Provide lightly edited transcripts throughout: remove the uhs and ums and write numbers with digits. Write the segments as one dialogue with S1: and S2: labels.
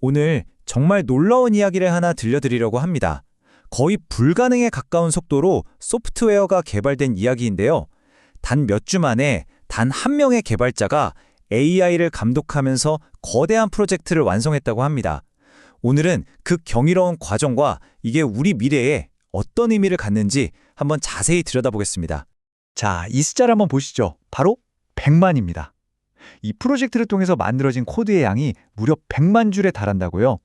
S1: 오늘 정말 놀라운 이야기를 하나 들려드리려고 합니다. 거의 불가능에 가까운 속도로 소프트웨어가 개발된 이야기인데요. 단 몇 주 만에 단 한 명의 개발자가 AI를 감독하면서 거대한 프로젝트를 완성했다고 합니다. 오늘은 그 경이로운 과정과 이게 우리 미래에 어떤 의미를 갖는지 한번 자세히 들여다보겠습니다.
S2: 자, 이 숫자를 한번 보시죠. 바로 100만입니다. 이 프로젝트를 통해서 만들어진 코드의 양이 무려 100만 줄에 달한다고요.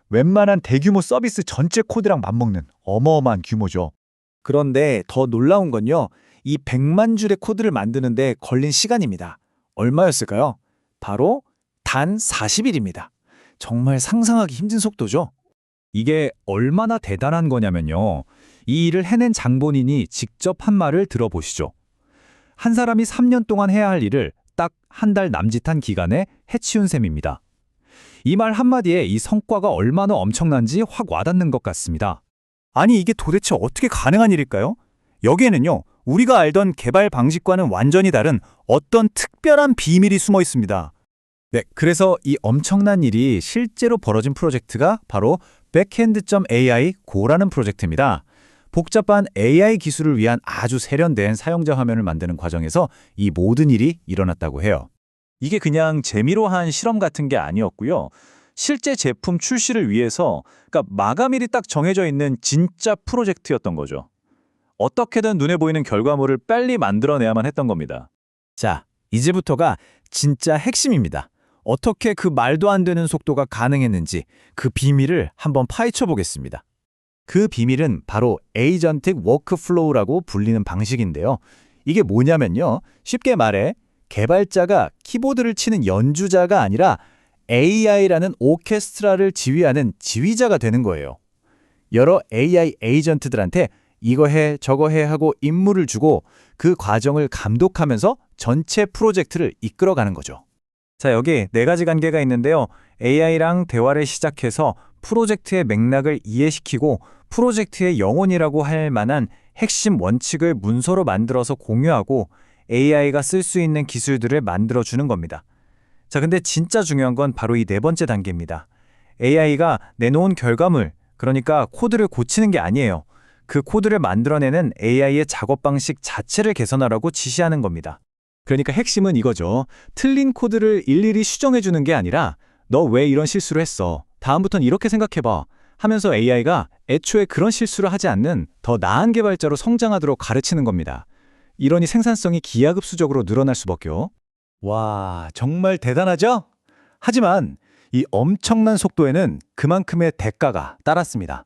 S2: 웬만한 대규모 서비스 전체 코드랑 맞먹는 어마어마한 규모죠.
S1: 그런데 더 놀라운 건요. 이 100만 줄의 코드를 만드는데 걸린 시간입니다. 얼마였을까요? 바로 단 40일입니다. 정말 상상하기 힘든 속도죠.
S3: 이게 얼마나 대단한 거냐면요. 이 일을 해낸 장본인이 직접 한 말을 들어보시죠. 한 사람이 3년 동안 해야 할 일을 딱 한 달 남짓한 기간에 해치운 셈입니다. 이 말 한마디에 이 성과가 얼마나 엄청난지 확 와닿는 것 같습니다.
S2: 아니, 이게 도대체 어떻게 가능한 일일까요? 여기에는요, 우리가 알던 개발 방식과는 완전히 다른 어떤 특별한 비밀이 숨어 있습니다.
S3: 네, 그래서 이 엄청난 일이 실제로 벌어진 프로젝트가 바로 Backend.ai Go라는 프로젝트입니다. 복잡한 AI 기술을 위한 아주 세련된 사용자 화면을 만드는 과정에서 이 모든 일이 일어났다고 해요.
S1: 이게 그냥 재미로 한 실험 같은 게 아니었고요. 실제 제품 출시를 위해서 그러니까 마감일이 딱 정해져 있는 진짜 프로젝트였던 거죠. 어떻게든 눈에 보이는 결과물을 빨리 만들어내야만 했던 겁니다.
S3: 자, 이제부터가 진짜 핵심입니다. 어떻게 그 말도 안 되는 속도가 가능했는지 그 비밀을 한번 파헤쳐 보겠습니다. 그 비밀은 바로 에이전틱 워크플로우라고 불리는 방식인데요. 이게 뭐냐면요. 쉽게 말해 개발자가 키보드를 치는 연주자가 아니라 AI라는 오케스트라를 지휘하는 지휘자가 되는 거예요. 여러 AI 에이전트들한테 이거 해, 저거 해 하고 임무를 주고 그 과정을 감독하면서 전체 프로젝트를 이끌어가는 거죠.
S1: 자, 여기 네 가지 관계가 있는데요. AI랑 대화를 시작해서 프로젝트의 맥락을 이해시키고 프로젝트의 영혼이라고 할 만한 핵심 원칙을 문서로 만들어서 공유하고 AI가 쓸 수 있는 기술들을 만들어주는 겁니다. 자, 근데 진짜 중요한 건 바로 이 네 번째 단계입니다. AI가 내놓은 결과물, 그러니까 코드를 고치는 게 아니에요. 그 코드를 만들어내는 AI의 작업 방식 자체를 개선하라고 지시하는 겁니다.
S3: 그러니까 핵심은 이거죠. 틀린 코드를 일일이 수정해주는 게 아니라 너 왜 이런 실수를 했어? 다음부턴 이렇게 생각해봐. 하면서 AI가 애초에 그런 실수를 하지 않는 더 나은 개발자로 성장하도록 가르치는 겁니다. 이러니 생산성이 기하급수적으로 늘어날 수밖에요.
S2: 와, 정말 대단하죠? 하지만 이 엄청난 속도에는 그만큼의 대가가 따랐습니다.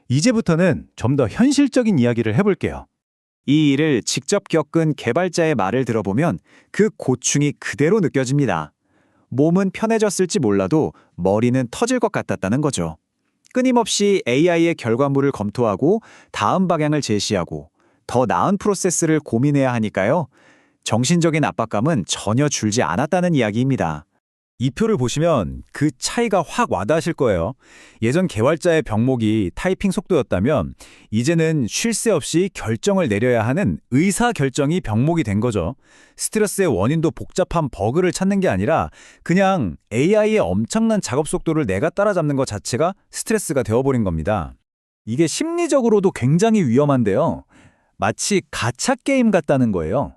S2: 이제부터는 좀 더 현실적인 이야기를 해볼게요. 이 일을 직접 겪은 개발자의 말을 들어보면 그 고충이 그대로 느껴집니다. 몸은 편해졌을지 몰라도 머리는 터질 것 같았다는 거죠. 끊임없이 AI의 결과물을 검토하고 다음 방향을 제시하고 더 나은 프로세스를 고민해야 하니까요. 정신적인 압박감은 전혀 줄지 않았다는 이야기입니다.
S3: 이 표를 보시면 그 차이가 확 와닿으실 거예요. 예전 개발자의 병목이 타이핑 속도였다면 이제는 쉴 새 없이 결정을 내려야 하는 의사결정이 병목이 된 거죠. 스트레스의 원인도 복잡한 버그를 찾는 게 아니라 그냥 AI의 엄청난 작업 속도를 내가 따라잡는 것 자체가 스트레스가 되어버린 겁니다. 이게 심리적으로도 굉장히 위험한데요. 마치 가챠 게임 같다는 거예요.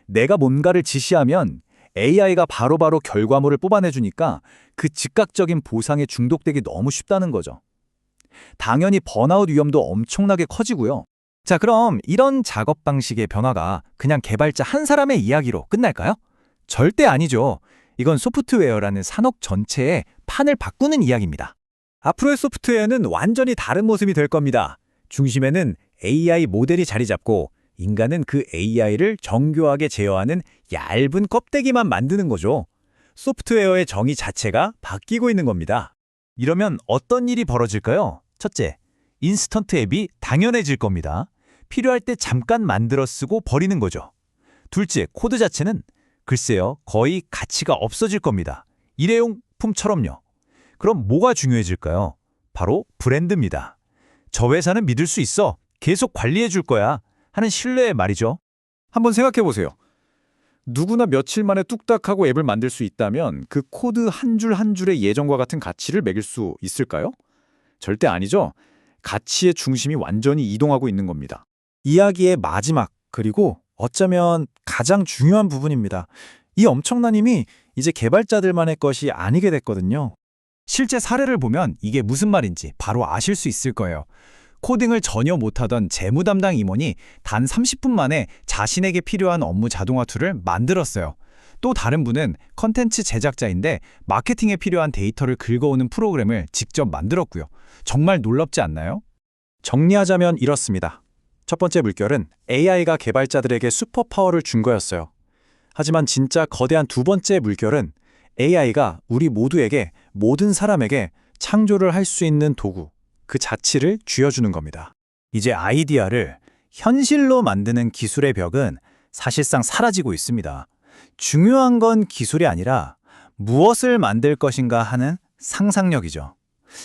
S3: 내가 뭔가를 지시하면 AI가 바로바로 결과물을 뽑아내주니까 그 즉각적인 보상에 중독되기 너무 쉽다는 거죠. 당연히 번아웃 위험도 엄청나게 커지고요. 자, 그럼 이런 작업 방식의 변화가 그냥 개발자 한 사람의 이야기로 끝날까요? 절대 아니죠. 이건 소프트웨어라는 산업 전체의 판을 바꾸는 이야기입니다. 앞으로의 소프트웨어는 완전히 다른 모습이 될 겁니다. 중심에는 AI 모델이 자리 잡고 인간은 그 AI를 정교하게 제어하는 얇은 껍데기만 만드는 거죠. 소프트웨어의 정의 자체가 바뀌고 있는 겁니다. 이러면 어떤 일이 벌어질까요? 첫째, 인스턴트 앱이 당연해질 겁니다. 필요할 때 잠깐 만들어 쓰고 버리는 거죠. 둘째, 코드 자체는 글쎄요, 거의 가치가 없어질 겁니다. 일회용품처럼요. 그럼 뭐가 중요해질까요? 바로 브랜드입니다. 저 회사는 믿을 수 있어. 계속 관리해 줄 거야. 하는 신뢰의 말이죠.
S2: 한번 생각해 보세요.
S3: 누구나 며칠 만에 뚝딱하고 앱을 만들 수 있다면 그 코드 한 줄 한 줄의 예전과 같은 가치를 매길 수 있을까요? 절대 아니죠. 가치의 중심이 완전히 이동하고 있는 겁니다.
S4: 이야기의 마지막, 그리고 어쩌면 가장 중요한 부분입니다. 이 엄청난 힘이 이제 개발자들만의 것이 아니게 됐거든요.
S1: 실제 사례를 보면 이게 무슨 말인지 바로 아실 수 있을 거예요. 코딩을 전혀 못하던 재무 담당 임원이 단 30분 만에 자신에게 필요한 업무 자동화 툴을 만들었어요. 또 다른 분은 컨텐츠 제작자인데 마케팅에 필요한 데이터를 긁어오는 프로그램을 직접 만들었고요. 정말 놀랍지 않나요?
S4: 정리하자면 이렇습니다. 첫 번째 물결은 AI가 개발자들에게 슈퍼파워를 준 거였어요. 하지만 진짜 거대한 두 번째 물결은 AI가 우리 모두에게, 모든 사람에게 창조를 할 수 있는 도구, 그 자치를 쥐어주는 겁니다.
S2: 이제 아이디어를 현실로 만드는 기술의 벽은 사실상 사라지고 있습니다. 중요한 건 기술이 아니라 무엇을 만들 것인가 하는 상상력이죠.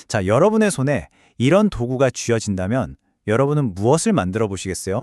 S2: 자, 여러분의 손에 이런 도구가 쥐어진다면 여러분은 무엇을 만들어 보시겠어요?